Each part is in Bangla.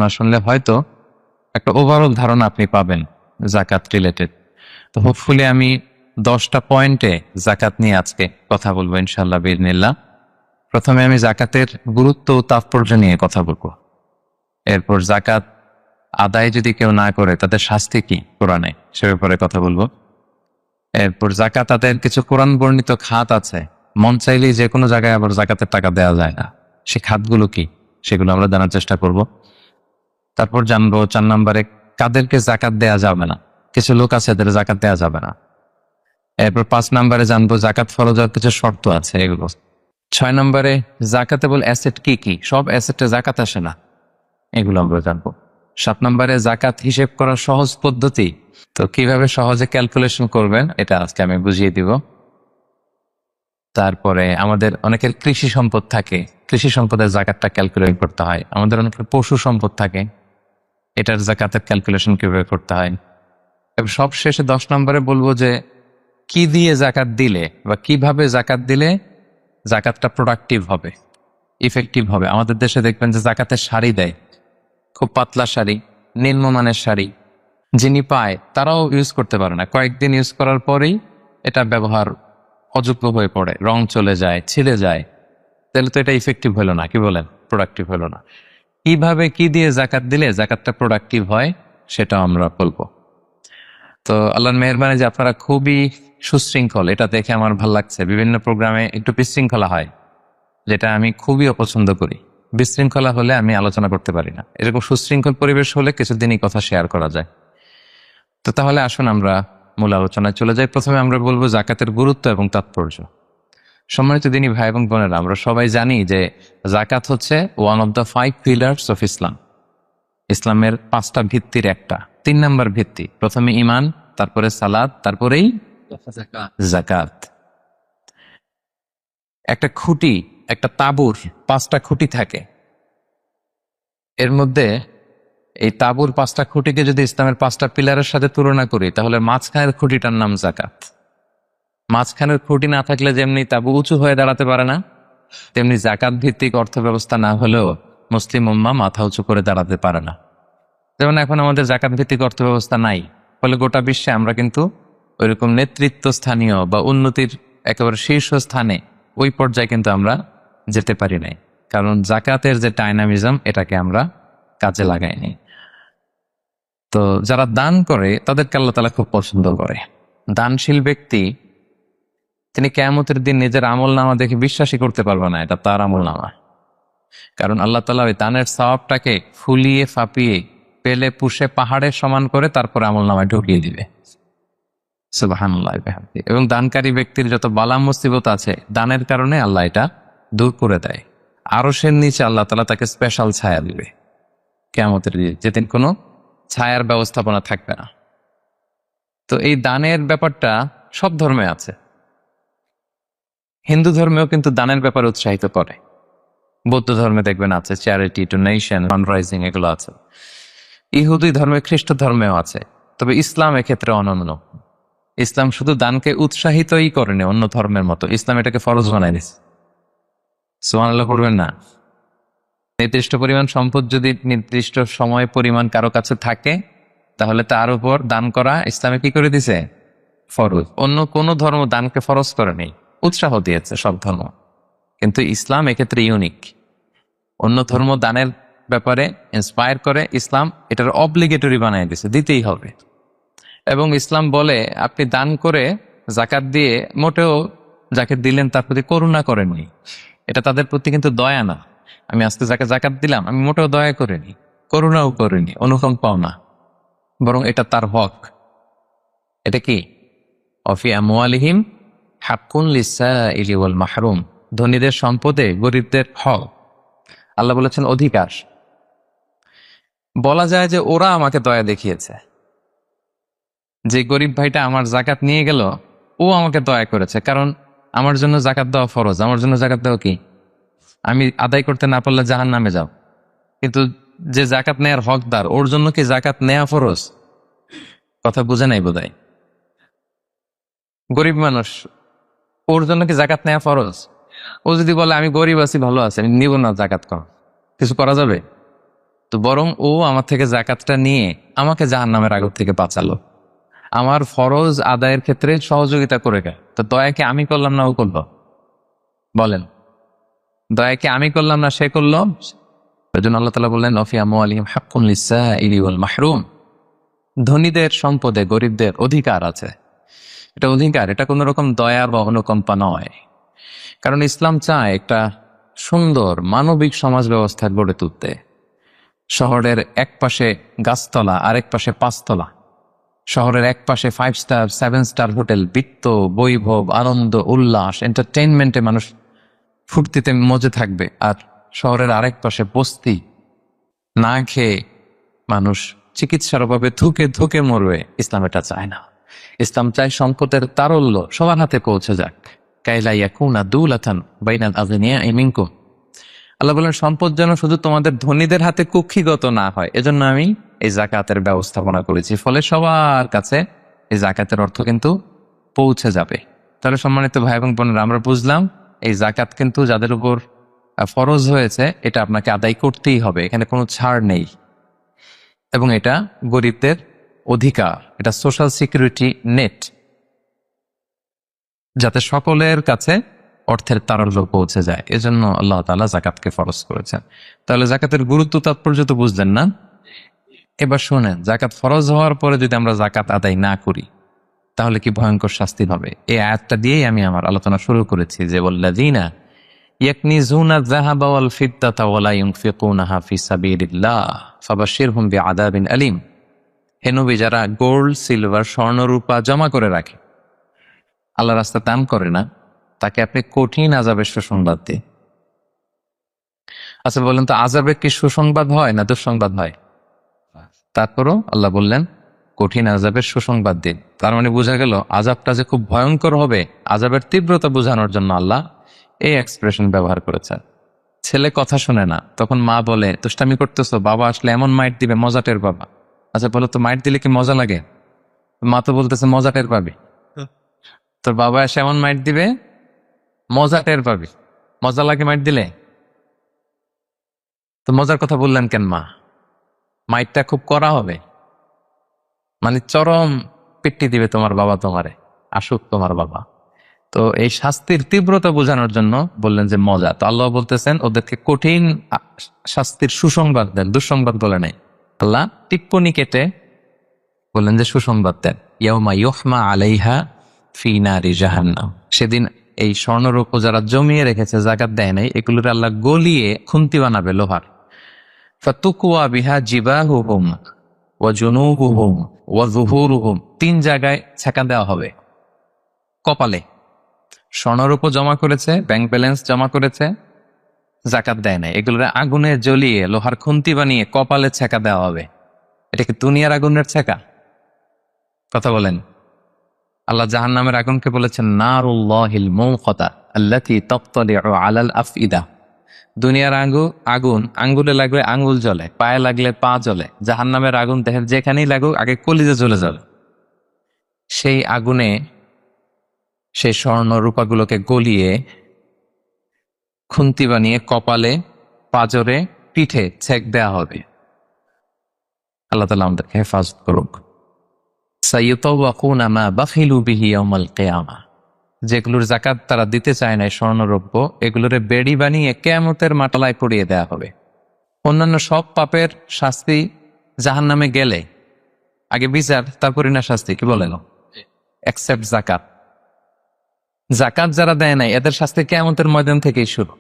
না শুনলে হয়তো একটা ওভারঅল ধারণা আপনি পাবেন জাকাত রিলেটেড। তো হোপফুলি আমি 10টা পয়েন্টে জাকাত নিয়ে আজকে কথা বলবো ইনশাল্লাহ বিইজনিল্লাহ। প্রথমে আমি জাকাতের গুরুত্ব ও তাৎপর্য নিয়ে কথা বলবো। এরপর জাকাত আদায় যদি কেউ না করে তাদের শাস্তি কি কোরআনে, সে ব্যাপারে কথা বলবো। এরপর জাকাত আদায়ের কিছু কোরআন বর্ণিত খাত আছে, মন চাইলেই যে কোনো জায়গায় আবার জাকাতের টাকা দেওয়া যায় না, সে খাতগুলো কি সেগুলো আমরা জানার চেষ্টা করব। তারপর জানবো 4 নম্বরে কাদেরকে জাকাত দেয়া যাবে না, কিছু লোক আছে এদের জাকাত দেয়া যাবে না। এরপর 5 নম্বরে জানবো জাকাত ফরজ হওয়ার কিছু শর্ত আছে এগুলো। 6 নম্বরে জাকাতেবল অ্যাসেট কি কি, সব অ্যাসেটে জাকাত আসে না, এগুলো আমরা জানবো। 7 নম্বরে জাকাত হিসেব করার সহজ পদ্ধতি, তো কিভাবে সহজে ক্যালকুলেশন করবেন এটা আজকে আমি বুঝিয়ে দিব। তারপরে আমাদের অনেকের কৃষি সম্পদ থাকে, কৃষি সম্পদের জাকাতটা ক্যালকুলেট করতে হয়। আমাদের অনেকের পশু সম্পদ থাকে, এটার জাকাতের ক্যালকুলেশন কিভাবে করতে হয়। এবং সব শেষে 10 নম্বরে বলবো যে কি দিয়ে জাকাত দিলে বা কিভাবে জাকাত দিলে জাকাতটা প্রোডাক্টিভ হবে, ইফেক্টিভ হবে। আমাদের দেশে দেখবেন যে জাকাতের শাড়ি দেয়, খুব পাতলা শাড়ি, নিম্নমানের শাড়ি, যিনি পায় তারাও ইউজ করতে পারে না, কয়েকদিন ইউজ করার পরেই এটা ব্যবহার অযোগ্য হয়ে পড়ে, রং চলে যায়, ছিঁড়ে যায়। তাহলে তো এটা ইফেক্টিভ হলো না, কি বলেন, প্রোডাক্টিভ হলো না। কিভাবে কি দিয়ে জাকাত দিলে জাকাতটা প্রোডাক্টিভ হয় সেটা আমরা বলবো। তো আল্লাহর মেহেরবানি যে আপনারা খুবই সুশৃঙ্খল, এটা দেখে আমার ভালো লাগছে। বিভিন্ন প্রোগ্রামে একটু বিশৃঙ্খলা হয়, যেটা আমি খুবই অপছন্দ করি। বিশৃঙ্খলা হলে আমি আলোচনা করতে পারি না, এরকম সুশৃঙ্খল পরিবেশ হলে কিছুদিনই কথা শেয়ার করা যায়। তো তাহলে আসুন আমরা মূল আলোচনায় চলে যাই। প্রথমে আমরা বলবো জাকাতের গুরুত্ব এবং তাৎপর্য। সম্মানিত দিনী ভাই এবং বোনেরা, আমরা সবাই জানি যে জাকাত হচ্ছে one of the 5 pillars of Islam. ইসলামের 5টা ভিত্তির একটা, 3 নাম্বার ভিত্তি। প্রথমে ঈমান, তারপরে সালাত, তারপরেই জাকাত। একটা খুঁটি, একটা তাঁবুর 5টা খুঁটি থাকে, এর মধ্যে এই তাঁবুর 5টা খুঁটিকে যদি ইসলামের 5টা পিলারের সাথে তুলনা করি তাহলে মাঝখানের খুঁটিটার নাম জাকাত। মাঝখানের খুঁটি না থাকলে যেমনি তাঁবু উঁচু হয়ে দাঁড়াতে পারে না, তেমনি জাকাত ভিত্তিক অর্থ ব্যবস্থা না হলেও মুসলিম উম্মাহ মাথা উঁচু করে দাঁড়াতে পারে না। যেমন এখন আমাদের জাকাত ভিত্তিক অর্থ ব্যবস্থা নাই, ফলে গোটা বিশ্বে আমরা কিন্তু ওইরকম নেতৃত্ব স্থানীয় বা উন্নতির একেবারে শীর্ষ স্থানে ওই পর্যায়ে কিন্তু আমরা যেতে পারি নাই, কারণ জাকাতের যে ডাইনামিজম এটাকে আমরা কাজে লাগাইনি। তো যারা দান করে তাদেরকে আল্লাহ তাআলা খুব পছন্দ করে। দানশীল ব্যক্তি তিনি কিয়ামতের দিন নিজের আমল নামা দেখে বিশ্বাসই করতে পারবে না এটা তার আমল নামা, কারণ আল্লাহ তাআলা ওই দানের সওয়াবটাকে ফুলিয়ে ফাঁপিয়ে পেলে পুষে পাহাড়ের সমান করে তারপর আমল নামায় ঢুকিয়ে দিবে। সুবহানাল্লাহ। এবং দানকারী ব্যক্তির যত বালা মুসিবত আছে দানের কারণে আল্লাহ এটা দূর করে দেয়। আরশের নিচে আল্লাহ তাআলা তাকে স্পেশাল ছায়া দিবে কিয়ামতের দিন, যেদিন কোনো ছায়ার ব্যবস্থাপনা থাকবে না। তো এই দানের ব্যাপারটা সব ধর্মে আছে। হিন্দু ধর্মেও কিন্তু দানের ব্যাপারে উৎসাহিত করে, বৌদ্ধ ধর্মে দেখবেন আছে চ্যারিটি, ডোনেশন, ফান্ডরাইজিং, এগুলো আছে। ইহুদি ধর্মে, খ্রিস্ট ধর্মেও আছে। তবে ইসলাম এক্ষেত্রে অনন্য। ইসলাম শুধু দানকে উৎসাহিতই করেনি অন্য ধর্মের মতো, ইসলাম এটাকে ফরজ বানাই দিয়েছে। সুবহানাল্লাহ করবেন না? নির্দিষ্ট পরিমাণ সম্পদ যদি নির্দিষ্ট সময় পরিমাণ কারো কাছে থাকে তাহলে তার উপর দান করা ইসলামে কি করে দিছে? ফরজ। অন্য কোন ধর্ম দানকে ফরজ করেনি, উৎসাহ দিয়েছে সব ধর্ম, কিন্তু ইসলাম এক্ষেত্রে ইউনিক। অন্য ধর্ম দানের ব্যাপারে ইন্সপায়ার করে, ইসলাম এটার অব্লিগেটরি বানিয়ে দিছে, দিতেই হবে। এবং ইসলাম বলে আপনি দান করে জাকাত দিয়ে মোটেও যাকে দিলেন তার প্রতি করুণা করেননি, এটা তাদের প্রতি কিন্তু দয়া না। আমি আজকে যাকে জাকাত দিলাম আমি মোটেও দয়া করিনি, করুণাও করিনি, অনুকম্পাও না, বরং এটা তার হক। এটা কি? অফি আমওয়ালিহিম হাক্কুন লিসাইলি ওয়াল মাহরুম, ধনীদের সম্পদে গরিবদের হক। আল্লাহ বলেছেন অধিকার। বলা যায় যে ওরা আমাকে দয়া দেখিয়েছে, যে গরিব ভাইটা আমার জাকাত নিয়ে গেল ও আমাকে দয়া করেছে, কারণ আমার জন্য জাকাত দেওয়া ফরজ। আমার জন্য জাকাত দেওয়া কি? আমি আদায় করতে না পারলে জাহান্নামে যাও, কিন্তু যে জাকাত নেয়ার হকদার ওর জন্য কি জাকাত নেয়া ফরজ? কথা বুঝে নাই বোধহয়। গরিব মানুষ, ওর জন্য কি জাকাত নেয়া ফরজ? ও যদি বলে আমি গরিব আছি, ভালো আছে, আমি নিব না জাকাত, কর কিছু করা যাবে? তো বরং ও আমার থেকে জাকাতটা নিয়ে আমাকে জাহান্নামের আগুন থেকে বাঁচালো, আমার ফরজ আদায়ের ক্ষেত্রে সহযোগিতা করে গেল। তো দয়াকে আমি করলাম না ও করলো? বলেন, দয়াকে আমি করলাম না সে করলো? ওই জন্য আল্লাহ তাআলা বললেন ওয়া ফি আমওয়ালিহিম হাক্কুন লিস-সাইলি ওয়াল মাহরুম। ধনীদের সম্পদে গরিবদের অধিকার আছে। এটা অধিকার, এটা কোনো রকম দয়া বা অনুকম্পা নয়। কারণ ইসলাম চায় একটা সুন্দর মানবিক সমাজ ব্যবস্থা গড়ে তুলতে। শহরের এক পাশে গাছতলা, আরেক পাশে পাঁচতলা। শহরের এক পাশে 5 স্টার 7 স্টার হোটেল, বৃত্ত, বৈভব, আনন্দ, উল্লাস, এন্টারটেইনমেন্টে মানুষ ফুর্তিতে মজে থাকবে। আর শহরের আরেক পাশে বস্তি, না খেয়ে মানুষ চিকিৎসার অভাবে ধুকে ধুকে মরবে। ইসলাম এটা চায় না। ইসলাম চায় সম্পদের তারল্য সবার হাতে পৌঁছে যাক। কাইলা ইয়াকুনা দুলাতান বাইনাল আগনিয়াই মিনকুম। আল্লাহ বলেন সম্পদ যেন শুধু তোমাদের ধনীদের হাতে কুক্ষিগত না হয়, এজন্য আমি এই জাকাতের ব্যবস্থাপনা করেছি। ফলে সবার কাছে এই জাকাতের অর্থ কিন্তু পৌঁছে যাবে। তাহলে সম্মানিত ভাই এবং বোনেরা, আমরা বুঝলাম এই জাকাত কিন্তু যাদের উপর ফরজ হয়েছে এটা আপনাকে আদায় করতেই হবে, এখানে কোনো ছাড় নেই। এবং এটা গরিবদের অধিকার, এটা সোশ্যাল সিকিউরিটি নেট, যাতে সকলের কাছে অর্থের তারল্য পৌঁছে যায়। এজন্য আল্লাহ তাআলা জাকাতকে ফরজ করেছেন। তাহলে জাকাতের গুরুত্ব তাৎপর্য তো বুঝলেন না? এবার শোনেন, জাকাত ফরজ হওয়ার পরে যদি আমরা জাকাত আদায় না করি তাহলে কি ভয়ঙ্কর শাস্তি হবে। এই আয়াতটা দিয়েই আমি আমার আলোচনা শুরু করেছি যে ওয়াল্লাযীনা ইয়াকনিজুনা যাহাবা ওয়াল ফিদ্দাতা ওয়া লা ইউনফিকুনাহা ফি সাবিলিল্লাহ ফাবাশশিরহুম বিআযাবিন আলীম। হে নবী, যারা গোল্ড, সিলভার, স্বর্ণ, রূপা জমা করে রাখে, আল্লাহ রাস্তায় দান করে না, তাকে আপনি কঠিন আযাবের সুসংবাদ দিন। আচ্ছা বলেন তো, আযাবের কি সুসংবাদ হয় না দুঃসংবাদ হয়? তারপরও আল্লাহ বললেন কঠিন আযাবের সুসংবাদ দিন। তার মানে বোঝা গেল আযাবটা যে খুব ভয়ঙ্কর হবে, আযাবের তীব্রতা বোঝানোর জন্য আল্লাহ এই এক্সপ্রেশন ব্যবহার করেছেন। ছেলে কথা শুনে না, তখন মা বলে দুষ্টামি করতেছো, বাবা আসলে এমন মাইট দিবে মজা টের পাবা। আচ্ছা বলো তো, মাইট দিলে কি মজা লাগে? মা তো বলতেছে মজা টের পাবে। তোর বাবা এসে এমন মাইট দিবে মজা টের পাবে। মজা লাগে মাইট দিলে? তো মজার কথা বললেন কেন মা? মাইটটা খুব কড়া হবে, মানে চরম পিট্টি দিবে তোমার বাবা তোমারে, আসুক তোমার বাবা। তো এই শাস্তির তীব্রতা বোঝানোর জন্য বললেন যে মজা। তো আল্লাহ বলতেছেন ওদেরকে কঠিন শাস্তির সুসংবাদ দেন, দুঃসংবাদ বলে নাই। আল্লাহ টিপ্পনি কেটে বললেন যে সুসংবাদ দেন। ইয়াউমা ইউহমা আলাইহা ফি নারি জাহান্নাম। সেদিন এই স্বর্ণরূপ যারা জমিয়ে রেখেছে, জাকাত দেয় নাই, এগুলোর আল্লাহ গলিয়ে খুন্তি বানাবে লোহার। ফাতুকুয়া বিহা জিবাহুহুম ওয়া জুনুবুহুম ওয়া যুহুরুহুম। 3 জায়গায় ছেঁকা দেওয়া হবে। কপালে স্বর্ণরূপ জমা করেছে, ব্যাংক ব্যালেন্স জমা করেছে, জাকাত দেয় নাই, এগুলোর আগুনে জ্বলিয়ে লোহার খুন্তি বানিয়ে কপালে ছেঁকা দেওয়া হবে। এটা কি দুনিয়ার আগুনের ছেঁকা? কথা বলেন। আল্লাহ জাহান্নামের আগুনকে বলেছেন নারুল্লাহিল মুনকাতা আল্লাতী তাত্তালিউ আলাল আফইদা। দুনিয়ার আগুন আঙ্গুলে লাগলে আঙ্গুল জ্বলে, পায়ে লাগলে পা জ্বলে। জাহান্নামের আগুন দেহের যেখানেই লাগুক আগে কলিজে জ্বলে যাবে। সেই আগুনে সেই স্বর্ণ রূপাগুলোকে গলিয়ে খুন্তি বানিয়ে কপালে, পাজরে, পিঠে ছেক দেয়া হবে। আল্লাহ তাআলা আমাদেরকে হেফাজত করুক। সাইয়ুতাওয়াকুনা মা বাখিলু বিহি ইয়াউমাল কিয়ামা। যেগুলোর জাকাত তারা দিতে চায় না, স্বর্ণরৌপ্য, এগুলোরে বেড়ি বানিয়ে কিয়ামতের মাটালায় পড়িয়ে দেয়া হবে। অন্যান্য সব পাপের শাস্তি জাহান্নামে গেলে আগে বিচার, তারপরে না শাস্তি, কি বলেন? এক্সেপ্ট জাকাত। জাকাত যারা দেয় নাই এদের শাস্তি কিয়ামতের ময়দান থেকেই শুরু।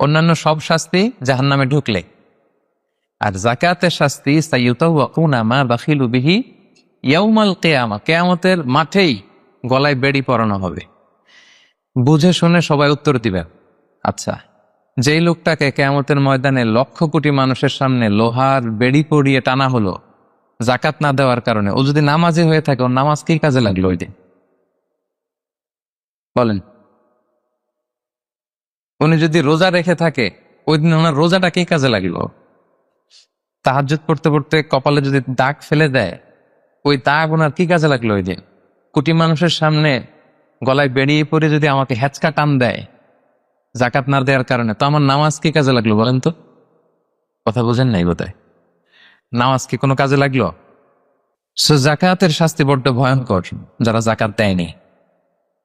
অন্যান্য সব শাস্তি জাহান্নামে ঢুকলে, আর জাকাতের শাস্তি সাইয়ুতাওয়াকুনা মা বাখিলু বিহি ইয়াউমাল কিয়ামা, কিয়ামতের মাঠেই গলায় বেড়ি পরানো হবে। বুঝে শুনে সবাই উত্তর দিবেন। আচ্ছা, যেই লোকটাকে কিয়ামতের ময়দানে লক্ষ কোটি মানুষের সামনে লোহার বেড়ি পরিয়ে টানা হলো জাকাত না দেওয়ার কারণে, ও যদি নামাজি হয়ে থাকে, ওর নামাজ কি কাজে লাগলো ওই দিন? বলেন। উনি যদি রোজা রেখে থাকে, ওই দিন ওনার রোজাটা কি কাজে লাগলো? তাহাজ্জুদ পড়তে পড়তে কপালে যদি দাগ ফেলে দেয়, ওই দাগ ওনার কি কাজে লাগলো ওই দিন? কোটি মানুষের সামনে গলায় বেরিয়ে পড়ে যদি আমাকে হেঁচকা টান দেয় জাকাত না দেওয়ার কারণে, তো আমার নামাজ কি কাজে লাগলো বলেন তো? কথা বোঝেন নাই বোধহয়। নামাজ কি কোনো কাজে লাগলো? সো জাকাতের শাস্তি বড্ড ভয়ঙ্কর যারা জাকাত দেয়নি।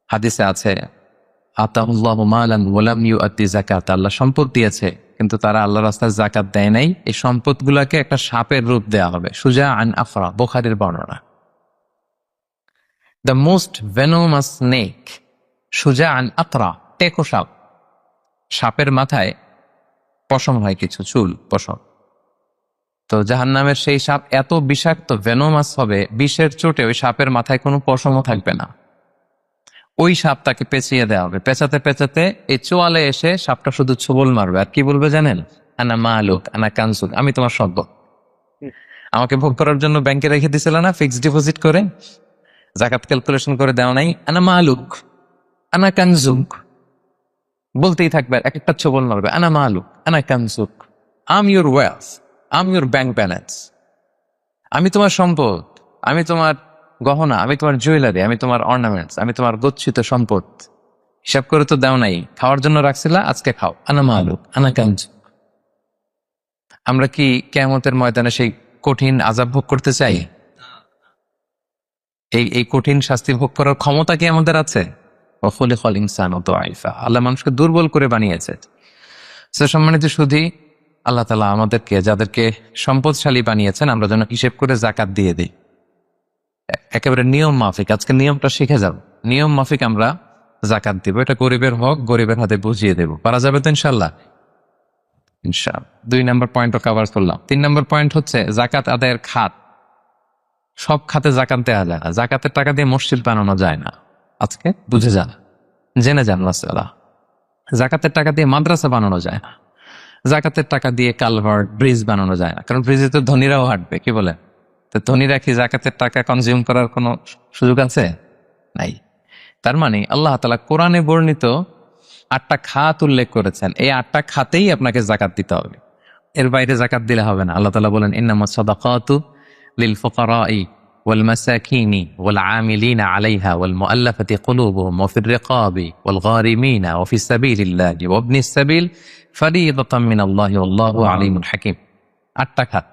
হাদিসে আছে আতাহুল্লাহু মালান ওয়ালাম ইউআতি যাকাত, আল্লাহ সম্পদ দিয়েছে কিন্তু তারা আল্লাহর রাস্তায় জাকাত দেয় নাই। এই সম্পদগুলোকে একটা সাপের রূপ দেয়া হবে। সুজা আন আফরা, বুখারীর বর্ণনা। দ্য মোস্ট ভেনোমাস স্নেক, সুজা আন আতরা, টেকো সাপ। সাপের মাথায় পশম হয়, কিছু চুল পশম। তো জাহান্নামের সেই সাপ এত বিষাক্ত ভেনোমাস হবে, বিষের চোটে ওই সাপের মাথায় কোনো পশমও থাকবে না। ওই সাপ তাকে পেঁচিয়ে দেওয়া হবে। পেঁচাতে পেঁচাতে এই চোয়ালে এসে সাপটা শুধু ছোবল মারবে আর কি বলবে জানেন? আনা মালুক আনা কানসুক, আমি তোমার সম্পদ। আমাকে ভোগ করার জন্য ব্যাংকে রেখে দিছিল না ফিক্সড ডিপোজিট করে, জাকাত ক্যালকুলেশন করে দেওয়া নাই। আনা মালুক আনা কানসুক বলতেই থাকবে, এক একটা ছোবল মারবে। আনা মালুক আনা কানসুক, am your wealth, am your bank balance, আমি তোমার সম্পদ, আমি তোমার গহনা, আমি তোমার জুয়েলারি, আমি তোমার অর্নামেন্টস, আমি তোমার গচ্ছিত সম্পদ। হিসাব করে তো দাও নাই, খাওয়ার জন্য রাখছিলা, আজকে খাও। আনা মালুক আনা কানসুক। আমরা কি কিয়ামতের ময়দানে সেই কঠিন আযাব ভোগ করতে চাই? এই কঠিন শাস্তি ভোগ করার ক্ষমতা কি আমাদের আছে? ওয়াখুলিকাল ইনসানু দাঈফা, আল্লাহ মানুষকে দুর্বল করে বানিয়েছে। সম্মানিত সুধী, আল্লাহ তাআলা আমাদেরকে, যাদেরকে সম্পদশালী বানিয়েছেন, আমরা যেন হিসেব করে জাকাত দিয়ে দিই একেবারে নিয়ম মাফিক। আজকে নিয়মটা শিখে যাব, নিয়ম মাফিক আমরা জাকাত দিব। এটা গরিবের হক, গরিবের হাতে বুঝিয়ে দেব। পারা যাবে তো ইনশাল্লাহ? ইনশাআল্লাহ। 2 নম্বর পয়েন্টও কভার করলাম। 3 নম্বর পয়েন্ট হচ্ছে জাকাত আদায়ের খাত। সব খাতে জাকাত দেওয়া যায় না। জাকাতের টাকা দিয়ে মসজিদ বানানো যায় না। আজকে বুঝে যান, জেনে যান মাসআলা। জাকাতের টাকা দিয়ে মাদ্রাসা বানানো যায় না। জাকাতের টাকা দিয়ে কালভার্ট, ব্রিজ বানানো যায় না, কারণ ব্রিজে তো ধনীরাও হাঁটবে। কি বলে? তো ধনীরা কি জাকাতের টাকা কনজিউম করার কোনো সুযোগ আছে? নাই। তার মানে আল্লাহ তাআলা কোরআনে বর্ণিত 8টা খাত উল্লেখ করেছেন, এই 8টা খাতেই আপনাকে জাকাত দিতে হবে। এর বাইরে জাকাত দিলে হবে না। আল্লাহ তাআলা বলেন ইন্নামাস সাদাকাতু লিল ফুকারাই ওয়াল মাসাকিনি ওয়াল আমিলিনা আলাইহা ওয়াল মুআল্লাফাতি কুলুবুহুম ওয়া ফির রিকাবি ওয়াল গারিমিনা ওয়া ফিস সাবিলিল্লাহি ওয়া ইবনিস সাবিল ফারিদাতাম মিনাল্লাহি ওয়াল্লাহু আলিমুন হাকিম। 8টা খাত।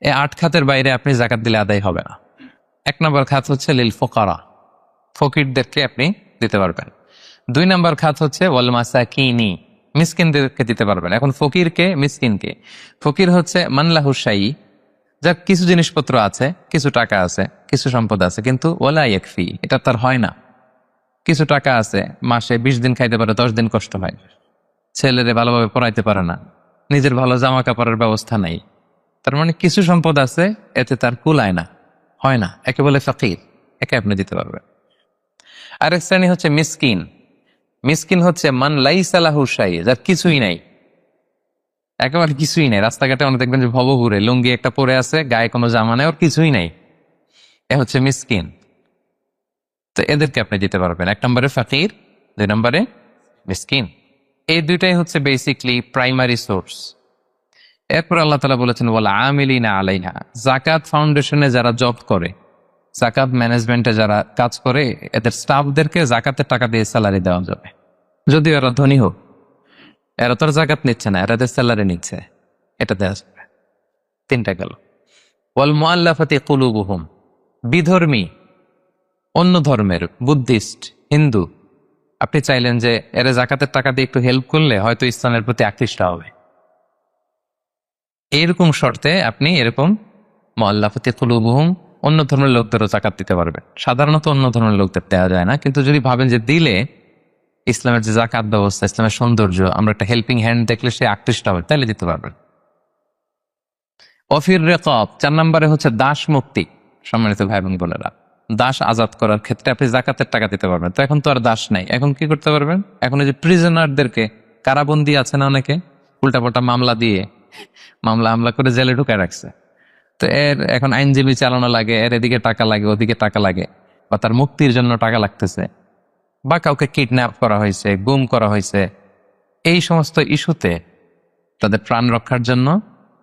এই 8 খাতের বাইরে আপনি জাকাত দিলে আদায় হবে না। 1 নম্বর খাত হচ্ছে লিল ফুকারা, ফকিরদেরকে আপনি দিতে পারবেন। 2 নম্বর খাত হচ্ছে ওয়াল মাসাকিনি, মিসকিনদেরকে দিতে পারবেন। এখন ফকিরকে, মিসকিনকে? ফকির হচ্ছে মানলাহু শাই, যার কিছু জিনিসপত্র আছে, কিছু টাকা আছে, কিছু সম্পদ আছে, কিন্তু ওয়ালা ইয়াকফি, এটা তার হয় না। কিছু টাকা আছে, মাসে 20 দিন খাইতে পারে, 10 দিন কষ্ট হয়। ছেলেরে ভালোভাবে পড়াইতে পারে না, নিজের ভালো জামা কাপড়ের ব্যবস্থা নাই। তার মানে কিছু সম্পদ আছে, এতে তার কুলায় না, হয় না। একে বলে ফকির, একে আপনি দিতে পারবেন। আরেক শ্রেণী হচ্ছে মিসকিন। মিসকিন হচ্ছে মান লাইসা লাহু শাই, যার কিছুই নাই, একেবারে কিছুই নাই। রাস্তাঘাটে অনেক দেখবেন যে ভবঘুরে লুঙ্গি একটা পরে আছে, গায়ে কোনো জামা নেই, ওর কিছুই নাই, এ হচ্ছে মিসকিন। তো এদেরকে আপনি দিতে পারবেন। 1 নম্বরে ফকির, 2 নম্বরে মিসকিন। এই দুইটাই হচ্ছে বেসিকলি প্রাইমারি সোর্স। এরপর আল্লাহ তাআলা বলেছেন ওয়াল আমিলিনা আলাইহা, জাকাত ফাউন্ডেশনে যারা জব করে, জাকাত ম্যানেজমেন্টে যারা কাজ করে, এদের স্টাফদেরকে জাকাতের টাকা দিয়ে স্যালারি দেওয়া যাবে। যদিও এরা ধনী হোক, এরা তো আর জাকাত নিচ্ছে না, এরা এদের স্যালারি নিচ্ছে, এটা দেওয়া যাবে। 3টা গেল। ওয়াল মুআল্লাফাতি কুলুবুহুম, বিধর্মী, অন্য ধর্মের, বুদ্ধিস্ট, হিন্দু, আপনি চাইলেন যে এরা জাকাতের টাকা দিয়ে একটু হেল্প করলে হয়তো ইসলামের প্রতি আকৃষ্ট হবে, এরকম শর্তে আপনি এরকম মুআল্লাফাতি কুলুবুহুম, অন্য ধর্মের লোকদেরও জাকাত দিতে পারবেন। সাধারণত অন্য ধর্মের লোকদের দেওয়া যায় না, কিন্তু যদি ভাবেন যে দিলে ইসলামের যে জাকাত ব্যবস্থা, ইসলামের সৌন্দর্য, আমরা একটা হেল্পিং হ্যান্ড দেখলে সে আকৃষ্ট হবে, তাহলে দিতে পারবেন। অফির রেকাব, 4 নম্বরে হচ্ছে দাস মুক্তি। সম্মানিত ভাই বোন বোনেরা, দাস আজাদ করার ক্ষেত্রে আপনি জাকাতের টাকা দিতে পারবেন। তো এখন তো আর দাস নাই, এখন কি করতে পারবেন? এখন এই যে প্রিজনারদেরকে, কারাবন্দী আছে না অনেকে, উল্টাপাল্টা মামলা দিয়ে হামলা করে জেলে ঢুকায় রাখছে, তো এর এখন আইনজীবী চালানো লাগে, এর এদিকে টাকা লাগে, ওদিকে টাকা লাগে, বা তার মুক্তির জন্য টাকা লাগতেছে, বা কাউকে কিডন্যাপ করা হয়েছে, গুম করা হয়েছে, এই সমস্ত ইস্যুতে তাদের প্রাণ রক্ষার জন্য,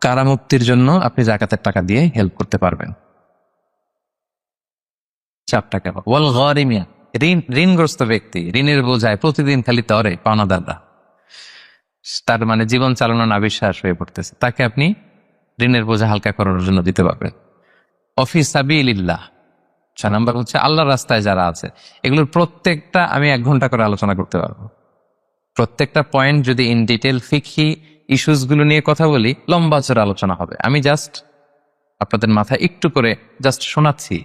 কারামুক্তির জন্য আপনি জাকাতের টাকা দিয়ে হেল্প করতে পারবেন। 4 টাকা। ওয়াল গারিমিয়া, ঋণগ্রস্ত ব্যক্তি, ঋণের বোঝায় প্রতিদিন খালি তরে পাওনাদাররা, তার মানে জীবন চালানো না বিশ্বাস হয়ে পড়তেছে, তাকে আপনি ঋণের বোঝা হালকা করার জন্য দিতে পারবেন। অফি সাবিলিল্লাহ 6 নাম্বার হচ্ছে আল্লাহর রাস্তায় যারা আছে। এগুলোর প্রত্যেকটা আমি 1 ঘন্টা করে আলোচনা করতে পারবো। প্রত্যেকটা পয়েন্ট যদি ইন ডিটেল ফিকহি ইস্যুস গুলো নিয়ে কথা বলি, লম্বা চড়ে আলোচনা হবে। আমি জাস্ট আপনাদের মাথায় একটু করে জাস্ট শোনাচ্ছি,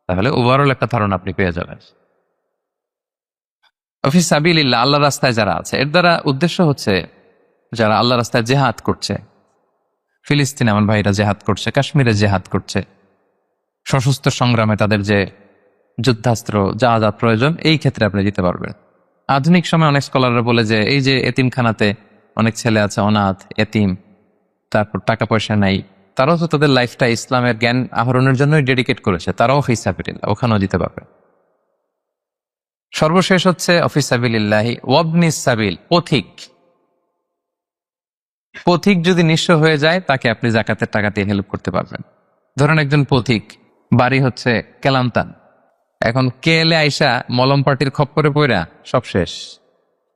তাহলে ওভারঅল একটা ধারণা আপনি পেয়ে যাবেন। অফি সাবিলিল্লাহ আল্লাহর রাস্তায় যারা আছে, এর দ্বারা উদ্দেশ্য হচ্ছে যারা আল্লাহ রাস্তায় জেহাদ করছে। ফিলিস্তিনে আমার ভাইরা জেহাদ করছে, কাশ্মীরে জেহাদ করছে, সশস্ত্র সংগ্রামে তাদের যে যুদ্ধাস্ত্র যা যা প্রয়োজন, এই ক্ষেত্রে আপনি দিতে পারবেন। আধুনিক সময় অনেক স্কলাররা বলে যে এই যে এতিমখানাতে অনেক ছেলে আছে অনাথ এতিম, তারপর টাকা পয়সা নাই, তারাও তো তাদের লাইফটা ইসলামের জ্ঞান আহরণের জন্যই ডেডিকেট করেছে, তারাও ফিসাবিলিল্লাহ, ওখানেও দিতে পারবে। সর্বশেষ হচ্ছে অফিসাবিলিল্লাহি ওয়াবনিস সাবিল, পথিক। পথিক যদি নিঃস্ব হয়ে যায়, তাকে আপনি জাকাতের টাকা দিয়ে হেল্প করতে পারবেন। ধরেন একজন পথিক, বাড়ি হচ্ছে কেলান্তান, এখন কেলে আইসা মলম পার্টির খপ্পরে পইরা সব শেষ,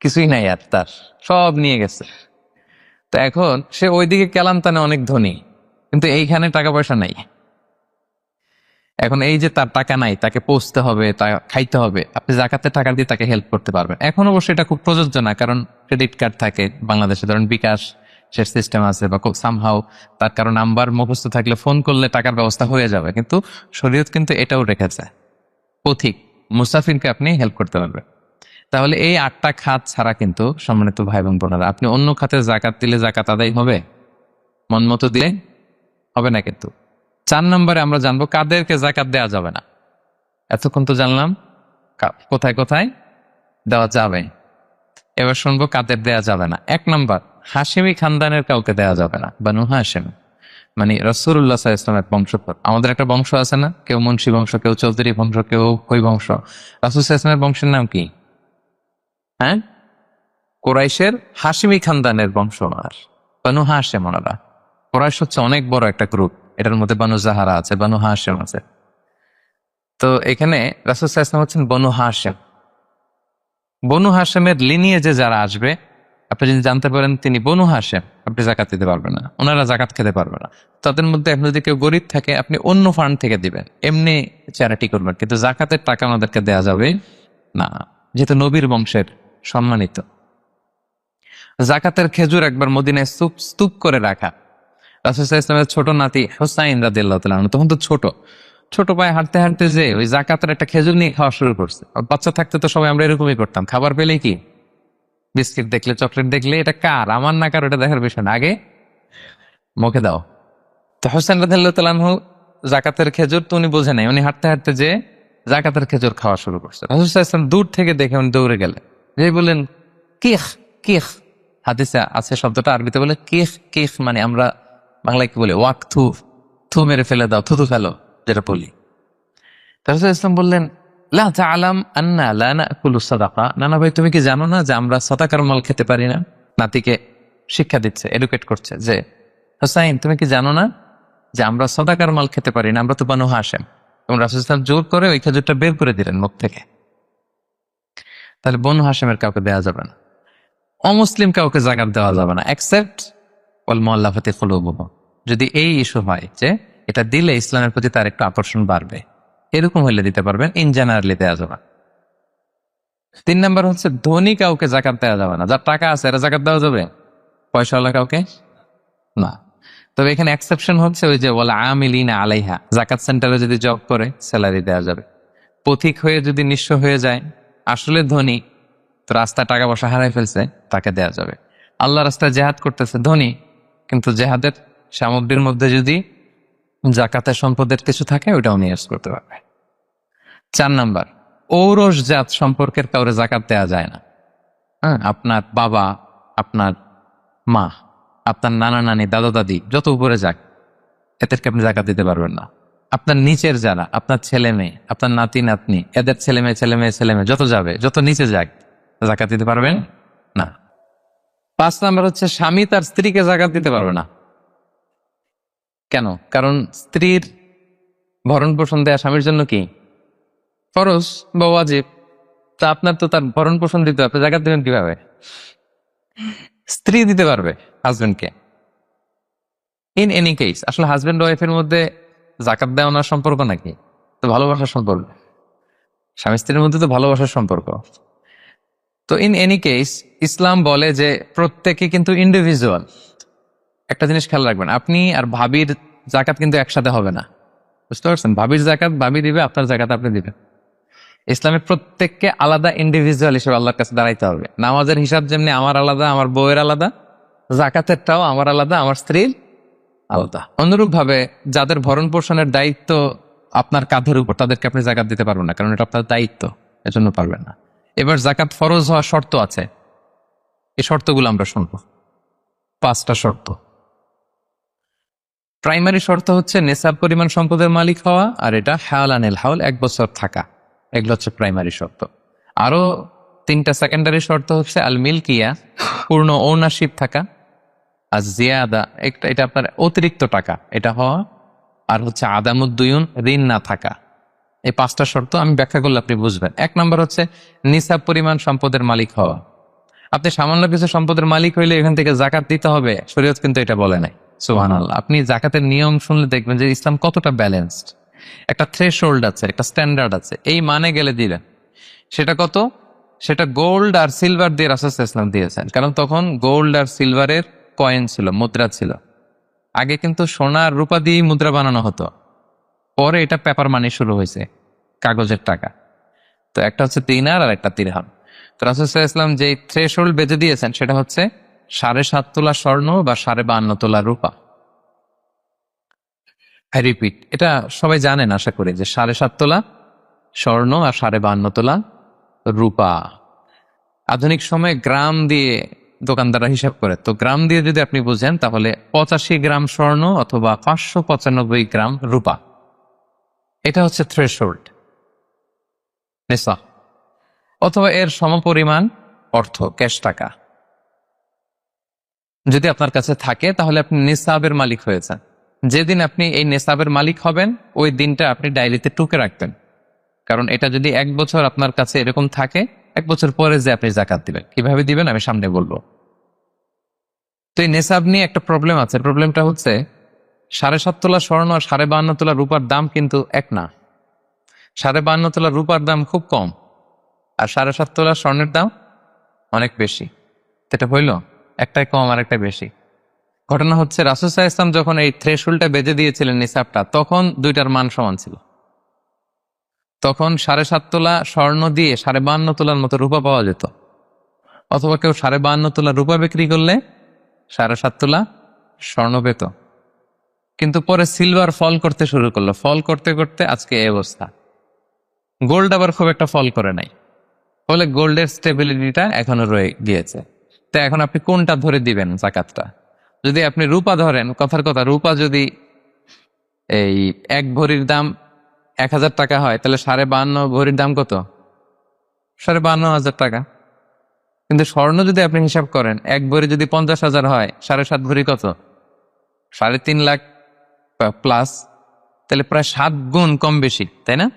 কিছুই নাই আর, তার সব নিয়ে গেছে। তো এখন সে ওইদিকে কেলান্তানে অনেক ধনী, কিন্তু এইখানে টাকা পয়সা নাই। এখন এই যে তার টাকা নাই, তাকে পৌঁছতে হবে, তা খাইতে হবে, আপনি জাকাতের টাকা দিয়ে তাকে হেল্প করতে পারবেন। এখন অবশ্যই এটা খুব প্রযোজ্য না, কারণ ক্রেডিট কার্ড থাকে বাংলাদেশে, ধরেন বিকাশ শেষ সিস্টেম আছে, বা সামহাও তার কারো নাম্বার মুখস্থ থাকলে ফোন করলে টাকার ব্যবস্থা হয়ে যাবে। কিন্তু শরীয়ত কিন্তু এটাও রেখেছে, পথিক মুসাফিরকে আপনি হেল্প করতে পারবেন। তাহলে এই 8টা খাত ছাড়া কিন্তু সম্মানিত ভাই এবং বোনেরা, আপনি অন্য খাতে জাকাত দিলে জাকাত আদায় হবে, মন মতো দিলে হবে না। কিন্তু 4 নম্বরে আমরা জানবো কাদেরকে জাকাত দেওয়া যাবে না। এতক্ষণ তো জানলাম কোথায় কোথায় দেওয়া যাবে, এবার শুনবো কাদের দেওয়া যাবে না। 1 নম্বর, হাশেমি খানদানের কাউকে দেওয়া যাবে না। বানু হাশেম মানে রাসূলুল্লাহ সাল্লাল্লাহু আলাইহি ওয়াসাল্লামের বংশধর। আমাদের একটা বংশ আছে না, কেউ মুন্সি বংশ, কেউ চৌধুরী বংশ, কেউ কই বংশ। রাসূল সাল্লাল্লাহু আলাইহি ওয়াসাল্লামের বংশের নাম কি? হ্যাঁ, কোরাইশের হাশেমি খানদানের বংশ আর বানু হাশেম। ওনারা কোরাইশ হচ্ছে অনেক বড় একটা গ্রুপ, এটার মধ্যে বানু জাহারা আছে, বানু হাশেম আছে। তো এখানে রাসূল সাল্লাল্লাহু আলাইহি ওয়াসাল্লাম হচ্ছেন বনু হাশেম। বনু হাশেমের লিনিয়েজে যারা আসবে, আপনি যদি জানতে পারেন তিনি বনু হাশেম, আপনি জাকাত দিতে পারবেন না, ওনারা জাকাত খেতে পারবে না। তাদের মধ্যে আপনি যদি কেউ গরিব থাকে, আপনি অন্য ফান্ড থেকে দিবেন, এমনি চ্যারিটি করবেন, কিন্তু জাকাতের টাকা ওনাদেরকে দেওয়া যাবে না, যেহেতু নবীর বংশের সম্মানিত। জাকাতের খেজুর একবার মদিনায় স্তূপ করে রাখা। রাসূল সাল্লাল্লাহু আলাইহি ওয়াসাল্লামের ছোট নাতি হুসাইন রাদিয়াল্লাহু তাআলা আনহু, তখন তো ছোট পায়ে হাঁটতে হাঁটতে যে ওই জাকাতের একটা খেজুর নিয়ে খাওয়া শুরু করছে। বাচ্চা থাকতে তো সবাই আমরা এরকমই করতাম, খাবার পেলেই কি বিস্কিট দেখলে চকলেট দেখলে এটা কার, আমার না কার, ওটা দেখার বিষয় না, আগে মুখে দাও। তো হোসেন রাদিয়াল্লাহু তাআলা আনহু জাকাতের খেজুর তো উনি বোঝে নাই, উনি হাঁটতে হাঁটতে যে জাকাতের খেজুর খাওয়া শুরু করছে। রাসূল সাল্লাল্লাহু আলাইহি ওয়াসাল্লাম দূর থেকে দেখে উনি দৌড়ে গেলেন, যে বললেন কিখ কিখ। হাদিসে আছে শব্দটা, আরবিতে বলে কিখ কিখ, মানে আমরা বাংলায় কি বলি ওয়াক থু, থু মেরে ফেলে দাও, থুতু ফেলো যেটা বলি। রাসূল সাল্লাল্লাহু আলাইহি ওয়াসাল্লাম বললেন লা তা'লাম আন্না লা নাকুলু সাদাকা, নানা ভাই তুমি কি জানো না যে আমরা সাদাকার মাল খেতে পারি না? নাতিকে শিক্ষা দিচ্ছে, এডুকেট করছে যে হুসাইন তুমি কি জানো না যে আমরা সাদাকার মাল খেতে পারি না, আমরা তো বানু হাশেম। এবং রাসূল সাল্লাল্লাহু আলাইহি ওয়াসাল্লাম জোর করে ওই খেজুরটা বের করে দিলেন মুখ থেকে। তাহলে বনু হাশেমের কাউকে দেওয়া যাবে না, অমুসলিম কাউকে জাকাত দেওয়া যাবে না, এক্সেপ্ট ওয়াল মুআল্লাফাতি কুলুবুহুম। যদি এই ইস্যু হয় যে এটা দিলে ইসলামের প্রতি তার একটু আকর্ষণ বাড়বে, এরকম হইলে দিতে পারবেন, ইন জেনারেলি দেওয়া যাবে। 3 নাম্বার হচ্ছে ধনী কাউকে জাকাত দেওয়া যাবে না। যার টাকা আছে এরা জাকাত দেওয়া যাবে, পয়সাওয়ালা কাউকে না। তবে এখানে এক্সেপশন হচ্ছে ওই যে ওয়াল আমিলিনা আলাইহা, জাকাত সেন্টারে যদি জব করে স্যালারি দেওয়া যাবে। পথিক হয়ে যদি নিঃস্ব হয়ে যায়, আসলে ধনী তো রাস্তায় টাকা পয়সা হারাই ফেলছে, তাকে দেওয়া যাবে। আল্লাহ রাস্তায় জেহাদ করতেছে, ধনী, কিন্তু জেহাদের সামগ্রীর মধ্যে যদি জাকাতের সম্পদের কিছু থাকে, ওটাও নিয়ে করতে পারবে। 4 নাম্বার, ঔরস জাত সম্পর্কের কাউরে জাকাত দেওয়া যায় না। হ্যাঁ, আপনার বাবা, আপনার মা, আপনার নানা নানি, দাদা দাদি, যত উপরে যাক, এদেরকে আপনি জাকাত দিতে পারবেন না। আপনার নিচের যারা, আপনার ছেলে মেয়ে, আপনার নাতি নাতনি, এদের ছেলে মেয়ে ছেলে মেয়ে ছেলে মেয়ে যত যাবে, যত নিচে যাক, জাকাত দিতে পারবেন না। 5 নাম্বার হচ্ছে স্বামী তার স্ত্রীকে জাকাত দিতে পারবে না। কেন? কারণ স্ত্রীর ভরণ পোষণ দেয়া স্বামীর জন্য কি ফরজ বা ওয়াজিব। তা আপনার তো তার ভরণ পোষণ দিতে, আপনি জাকাত দিবেন কিভাবে? স্ত্রী দিতে পারবে হাজবেন্ডকে। ইন এনি কেস আসলে হাজবেন্ড ওয়াইফের মধ্যে জাকাত দেওয়া নেওয়ার সম্পর্ক নাকি? তো ভালোবাসার সম্পর্ক, স্বামী স্ত্রীর মধ্যে তো ভালোবাসার সম্পর্ক। তো ইন এনি কেস ইসলাম বলে যে প্রত্যেকে কিন্তু ইন্ডিভিজুয়াল। একটা জিনিস খেয়াল রাখবেন, আপনি আর ভাবির জাকাত কিন্তু একসাথে হবে না, বুঝতে পারছেন? ভাবির জাকাত ভাবি দিবে, আপনার জাকাত আপনি দিবেন। ইসলামে প্রত্যেককে আলাদা ইন্ডিভিজুয়াল হিসেবে আল্লাহর কাছে দাঁড়াইতে হবে। নামাজের হিসাব যেমনি আমার আলাদা, আমার বউয়ের আলাদা, জাকাতেরটাও আমার আলাদা, আমার স্ত্রীর আলাদা। অনুরূপ ভাবে যাদের ভরণ পোষণের দায়িত্ব আপনার কাঁধের উপর, তাদেরকে আপনি জাকাত দিতে পারবেন না, কারণ এটা আপনার দায়িত্ব, এজন্য পারবেন না। এবার জাকাত ফরজ হওয়ার শর্ত আছে, এই শর্তগুলো আমরা শুনবো। 5টা শর্ত। প্রাইমারি শর্ত হচ্ছে নেসাব পরিমাণ সম্পদের মালিক হওয়া, আর এটা হাওলানিল হাউল, 1 বছর থাকা। এগুলো হচ্ছে প্রাইমারি শর্ত। আরো 3টা সেকেন্ডারি শর্ত হচ্ছে আল মিলকিয়া, পূর্ণ ওনারশিপ থাকা, আর জিয়াদা, এটা আপনার অতিরিক্ত টাকা এটা হওয়া, আর হচ্ছে আদামুদ্দুয়ুন, ঋণ না থাকা। এই 5টা শর্ত আমি ব্যাখ্যা করলে আপনি বুঝবেন। 1 নম্বর হচ্ছে নিসাব পরিমাণ সম্পদের মালিক হওয়া। আপনি সামান্য কিছু সম্পদের মালিক হইলে এখান থেকে জাকাত দিতে হবে, শরীয়ত কিন্তু এটা বলে নাই। সুবহানাল্লাহ। আপনি জাকাতের নিয়ম শুনলে দেখবেন যে ইসলাম কতটা ব্যালেন্সড। একটা থ্রেশহোল্ড আছে, একটা স্ট্যান্ডার্ড আছে, এই মানে গেলে দিলেন। সেটা কত? সেটা গোল্ড আর সিলভার দিয়ে রাসূল সাল্লাল্লাহু আলাইহি ওয়াসাল্লাম দিয়েছেন, কারণ তখন গোল্ড আর সিলভারের কয়েন ছিল, মুদ্রা ছিল। আগে কিন্তু সোনা আর রূপা দিয়েই মুদ্রা বানানো হতো, পরে এটা পেপার মানি শুরু হয়েছে, কাগজের টাকা। তো একটা হচ্ছে দিনার আর একটা দিরহাম। তো রাসূল সাল্লাল্লাহু আলাইহি ওয়াসাল্লাম যে থ্রেশহোল্ড বেঁধে দিয়েছেন সেটা হচ্ছে 7.5 তোলা স্বর্ণ বা 52.5 তোলা রূপা। আই রিপিট, এটা সবাই জানেন আশা করি, যে 7.5 তোলা স্বর্ণ আর 52.5 তোলা রূপা। আধুনিক সময়ে গ্রাম দিয়ে দোকানদাররা হিসাব করে, তো গ্রাম দিয়ে যদি আপনি বুঝেন তাহলে 85 গ্রাম স্বর্ণ অথবা 595 গ্রাম রূপা, এটা হচ্ছে থ্রেশহোল্ড নেশা, অথবা এর সমপরিমাণ অর্থ, ক্যাশ টাকা যদি আপনার কাছে থাকে, তাহলে আপনি নিসাবের মালিক হয়েছেন। যেদিন আপনি এই নেসাবের মালিক হবেন ওই দিনটা আপনি ডায়েরিতে টুকে রাখবেন, কারণ এটা যদি 1 বছর আপনার কাছে এরকম থাকে, 1 বছর পরে যে আপনি জাকাত দিবেন, কিভাবে দিবেন আমি সামনে বলবো। তো এই নেসাব নিয়ে একটা প্রবলেম আছে। প্রবলেমটা হচ্ছে 7.5 তোলা স্বর্ণ আর 52.5 তোলা রূপার দাম কিন্তু এক না। 52.5 তোলা রূপার দাম খুব কম, আর 7.5 তোলা স্বর্ণের দাম অনেক বেশি। এটা হইল একটাই কম আর একটা বেশি। ঘটনা হচ্ছে রাসূল সাল্লাল্লাহু আলাইহি ওয়াসাল্লাম যখন এই থ্রেশহোল্ডটা বেঁধে দিয়েছিলেন নিসাবটা, তখন দুইটার মান সমান ছিল। তখন 7.5 তোলা স্বর্ণ দিয়ে 52.5 তোলার মতো রূপা পাওয়া যেত, অথবা কেউ 52.5 তোলা রূপা বিক্রি করলে 7.5 তোলা স্বর্ণ পেত। কিন্তু পরে সিলভার ফল করতে শুরু করলো, ফল করতে করতে আজকে এই অবস্থা। গোল্ড আবার খুব একটা ফল করে নাই, ফলে গোল্ডের স্টেবিলিটিটা এখনো রয়ে গিয়েছে। তো এখন আপনি কোনটা ধরে দিবেন জাকাতটা? যদি আপনি রূপা ধরেন, কথার কথা, রূপা যদি এই 1 ভরির দাম 1000 টাকা হয়, তাহলে 52.5 ভরির দাম কত? 52,500 টাকা। কিন্তু স্বর্ণ যদি আপনি হিসাব করেন, 1 ভরি যদি 50,000 হয়, 7.5 ভরি কত? 3.5 লাখ প্লাস, তাহলে প্রায় 7 গুণ কম বেশি, তাই না?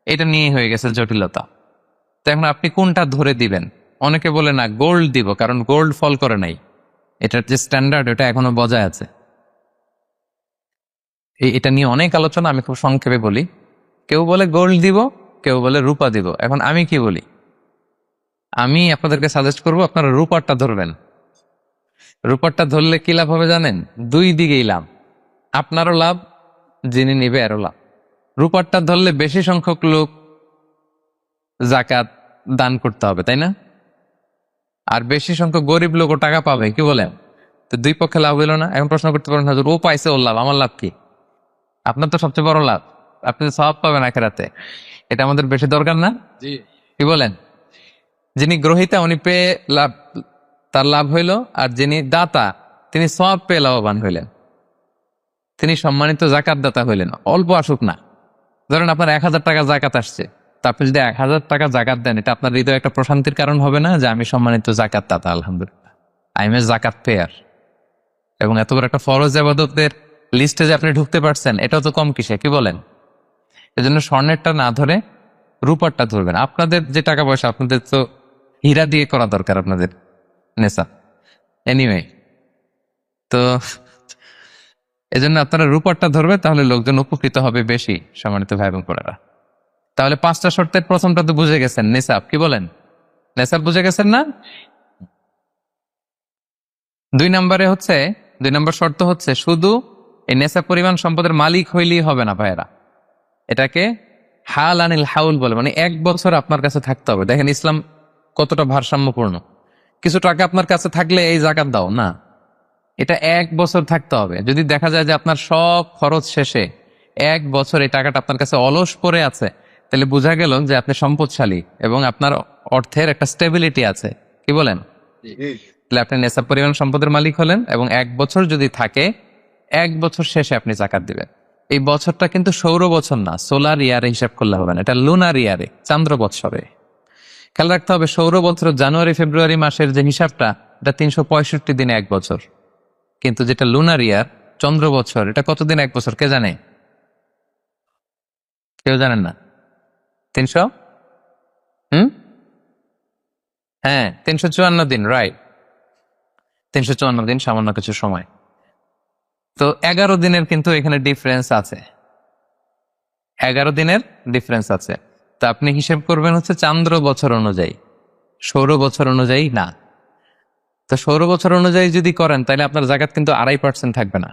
এটা নিয়ে হয়ে গেছে জটিলতা। তো এখন আপনি কোনটা ধরে দিবেন? অনেকে বলে না গোল্ড দিব, কারণ গোল্ড ফল করে নাই, এটার যে স্ট্যান্ডার্ড ওটা এখনো বজায় আছে। এটা নিয়ে অনেক আলোচনা, আমি খুব সংক্ষেপে বলি। কেউ বলে গোল্ড দিব, কেউ বলে রূপা দিব। এখন আমি কি বলি? আমি আপনাদেরকে সাজেস্ট করব আপনারা রূপারটা ধরবেন। রূপারটা ধরলে কি লাভ হবে জানেন? 2 দিকেই লাভ, আপনারও লাভ, যিনি নিবে এরও লাভ। রূপারটা ধরলে বেশি সংখ্যক লোক জাকাত দান করতে হবে, তাই না? আর বেশি সংখ্যক গরিব লোকও টাকা পাবে, কি বলেন? তো 2 পক্ষে লাভ হইল না? এখন প্রশ্ন করতে পারেন, হুজুর ও পাইছে ওর লাভ, আমার লাভ কি? আপনার তো সবচেয়ে বড় লাভ, আপনি তো সওয়াব পাবেন আখিরাতে। এটা আমাদের বেশি দরকার না? জি, কি বলেন? যিনি গ্রহীতা উনি পেয়ে লাভ, তার লাভ হইল, আর যিনি দাতা তিনি সওয়াব পেয়ে লাভবান হইলেন, তিনি সম্মানিত জাকাত দাতা হইলেন। অল্প আসুক না, ধরেন আপনার 1000 টাকা জাকাত আসছে, তা আপনি যদি 1000 টাকা জাকাত দেন, এটা আপনার হৃদয়ে একটা প্রশান্তির কারণ হবে না যে আমি সম্মানিত জাকাত দাতা, আলহামদুলিল্লাহ, আই এম এ জাকাত পেয়ার। এবং এত বড় একটা ফরজ ইবাদতের লিস্টে যে আপনি ঢুকতে পারছেন, এটাও তো কম কিসে, কি বলেন? এজন্য স্বর্ণেরটা না ধরে রূপারটা ধরবেন। আপনাদের যে টাকা পয়সা, আপনাদের তো হীরা দিয়ে করা দরকার আপনাদের নেশা। এনিওয়ে, তো এজন্য আপনারা রূপারটা ধরবে, তাহলে লোকজন উপকৃত হবে বেশি, সম্মানিত ভাই এবং বোনেরা। তাহলে 5টা শর্তের প্রথমটা তো বুঝে গেছেন, নিসাব। কি বলেন? নিসাব বুঝে গেছেন না? 2 নম্বর শর্ত হচ্ছে শুধু এই নেশাব পরিমাণ সম্পদের মালিক হইলেই হবে না ভাইয়েরা, এটাকে হাল আনিল হাউল বলে, মানে 1 বছর আপনার কাছে থাকতে হবে। দেখেন ইসলাম কতটা ভারসাম্যপূর্ণ। কিছু টাকা আপনার কাছে থাকলে এই জাকাত দাও না, এটা 1 বছর থাকতে হবে। যদি দেখা যায় যে আপনার সব খরচ শেষে 1 বছর এই টাকাটা আপনার কাছে অলস পড়ে আছে, তাহলে বোঝা গেল যে আপনি সম্পদশালী এবং আপনার অর্থের একটা স্টেবিলিটি আছে। কি বলেন? তাহলে আপনি নেশাব পরিমাণ সম্পদের মালিক হলেন, এবং 1 বছর যদি থাকে, 1 বছর শেষে আপনি জাকাত দিবেন। এই বছরটা কিন্তু সৌর বছর না, সোলার ইয়ারে হিসাব করলে হবে না, এটা লুনার ইয়ারে, চান্দ্র বৎসরে। খেয়াল রাখতে হবে, সৌর বছর জানুয়ারি ফেব্রুয়ারি মাসের যে হিসাবটা, এটা 365 দিনে 1 বছর। কিন্তু যেটা লুনার ইয়ার, চন্দ্র বছর, এটা কতদিন 1 বছর কে জানে? কেউ জানেন না? 300 হ্যাঁ 354 দিন, রাইট। 354 দিন, সামান্য কিছু সময়। তো 11 দিনের কিন্তু এখানে ডিফারেন্স আছে, 11 দিনের ডিফারেন্স আছে। তো আপনি হিসেব করবেন হচ্ছে চান্দ্র বছর অনুযায়ী, সৌর বছর অনুযায়ী না। তো সৌর বছর অনুযায়ী যদি করেন, তাহলে আপনার জাকাত কিন্তু 2.5% থাকবে না।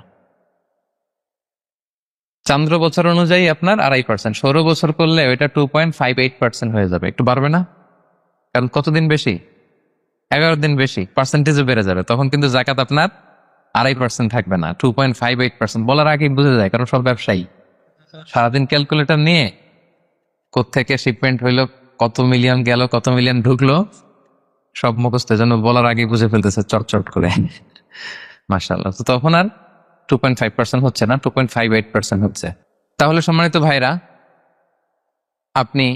চান্দ্র বছর অনুযায়ী আপনার 2.5%, সৌর বছর করলে ওইটা 2.58% হয়ে যাবে। একটু বাড়বে না? কারণ কতদিন বেশি? 11 দিন বেশি, পার্সেন্টেজও বেড়ে যাবে। তখন কিন্তু জাকাত আপনার 2.5% থাকবে না, 2.58%। বলার আগেই বুঝে যায়, কারণ সব ব্যবসায়ী সারাদিন ক্যালকুলেটর নিয়ে কোত্থেকে শিপমেন্ট হইলো, কত মিলিয়ন গেল, কত মিলিয়ন ঢুকলো, সব মুখস্থ, যেন বলার আগেই বুঝে ফেলতেছে চটচট করে। মাশাআল্লাহ। তো তখন আর 2.5% হচ্ছে না, 2.58% হচ্ছে। তাহলে সম্মানিত ভাইরা, আপনি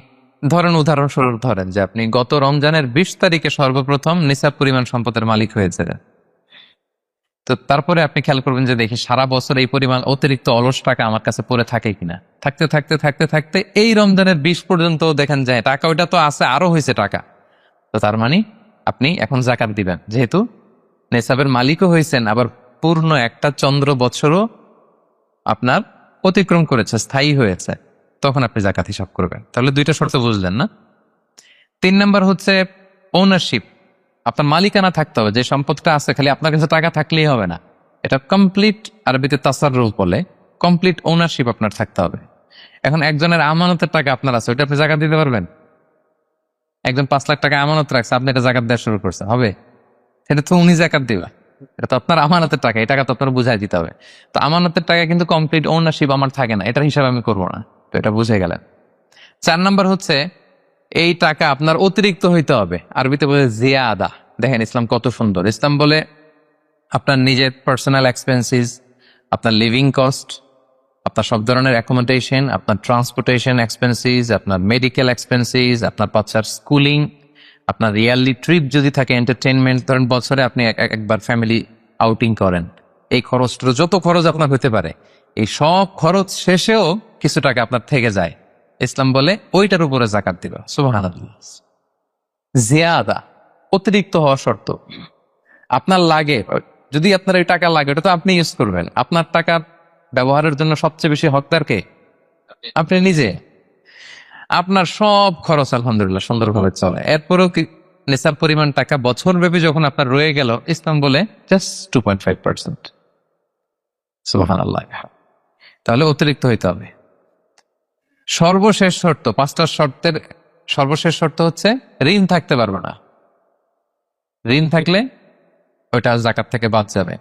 ধরেন, উদাহরণস্বরূপ ধরেন যে আপনি গত রমজানের 20 তারিখে সর্বপ্রথম নিসাব পরিমাণ সম্পদের মালিক হয়েছে। তো তারপরে আপনি খেয়াল করবেন যে দেখি সারা বছর এই পরিমাণ অতিরিক্ত অলস টাকা আমার কাছে পড়ে থাকে কিনা। থাকতে থাকতে থাকতে থাকতে এই রমজানের 20 পর্যন্ত দেখেন যায় টাকা ওইটা তো আছে, আরো হয়েছে টাকা। তো তার মানে আপনি এখন জাকাত দিবেন, যেহেতু নেসাবের মালিকও হয়েছেন, আবার পূর্ণ একটা চন্দ্র বছরও আপনার অতিক্রম করেছে, স্থায়ী হয়েছে, তখন আপনি জাকাত হিসাব করবেন। তাহলে 2টা শর্ত বুঝলেন না? 3 নাম্বার হচ্ছে ওনারশিপ। আপনার মালিকানা থাকতে হবে, যে সম্পদটা আছে খালি আপনার কাছে টাকা থাকলেই হবে না, এটা কমপ্লিট, আরবিতে তাসাররুফ বলে, কমপ্লিট ওনারশিপ আপনার থাকতে হবে। এখন একজনের আমানতের টাকা আপনার আছে, ওইটা আপনি জাকাত দিতে পারবেন? একজন 5 লাখ টাকা আমানত রাখছে, আপনি এটা জাকাত দেওয়া শুরু করছে, হবে? সেটা তো উনি জাকাত দিবা, এটা তো আপনার আমানতের টাকা, এই টাকা তো আপনার বুঝাই দিতে হবে। তো আমানতের টাকা কিন্তু কমপ্লিট ওনারশিপ আমার থাকে না, এটার হিসাব আমি করবো না। তো এটা বুঝে গেলেন। 4 নাম্বার হচ্ছে এই টাকা আপনার অতিরিক্ত হইতে হবে, আরবিতে বলে জিয়াদা। দেখেন ইসলাম কত সুন্দর। ইসলাম বলে আপনার নিজের পার্সোনাল এক্সপেন্সিস, আপনার লিভিং কস্ট, আপনার সব ধরনের অ্যাকোমোডেশন, আপনার ট্রান্সপোর্টেশন এক্সপেন্সিস, আপনার মেডিকেল এক্সপেন্সিস, আপনার বাচ্চার স্কুলিং, আপনার ইয়ারলি ট্রিপ যদি থাকে, এন্টারটেনমেন্ট, ধরেন বছরে আপনি একবার ফ্যামিলি আউটিং করেন, এই খরচটা, যত খরচ আপনার হতে পারে, এই সব খরচ শেষেও কিছু টাকা আপনার থেকে যায়, ইসলাম বলে ওইটার উপরে জাকাত দিবা। সুবহানাল্লাহ। জিয়াদা, অতিরিক্ত হওয়া শর্ত। আপনার লাগে, যদি আপনার এই টাকা লাগে, ওটা তো আপনি ইউজ করবেন। আপনার টাকা ব্যবহারের জন্য সবচেয়ে বেশি হকদার কে? আপনি নিজে। আপনার সব খরচ আলহামদুলিল্লাহ সুন্দরভাবে চলে, এরপরেও কি নিসাব পরিমাণ টাকা বছর ব্যাপী যখন আপনার রয়ে গেল, ইসলাম বলে জাস্ট 2.5%। সুবহানাল্লাহ। তাহলে অতিরিক্ত হইতে হবে। সর্বশেষ শর্ত, 5টা শর্তের সর্বশেষ শর্ত হচ্ছে ঋণ থাকতে পারবে না। ঋণ থাকলে ওইটা জাকাত থেকে বাদ যাবে।